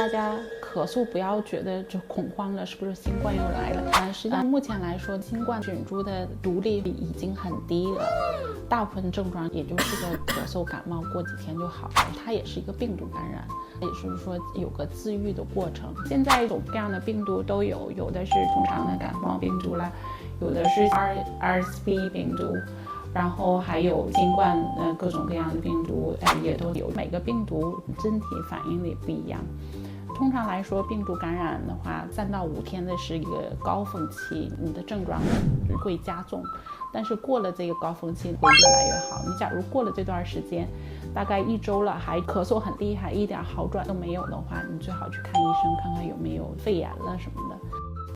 大家咳嗽不要觉得就恐慌了，是不是新冠又来了？实际上目前来说，新冠菌株的毒力已经很低了，大部分症状也就是个咳嗽、感冒，过几天就好了。它也是一个病毒感染，也就是说有个自愈的过程。现在各种各样的病毒都有，有的是通常的感冒病毒啦，有的是 RSV 病毒。然后还有新冠各种各样的病毒也都有，每个病毒身体反应也不一样。通常来说，病毒感染的话，3到5天的是一个高峰期，你的症状会加重，但是过了这个高峰期会越来越好。你假如过了这段时间，大概1周了，还咳嗽很厉害，一点好转都没有的话，你最好去看医生，看看有没有肺炎了什么的。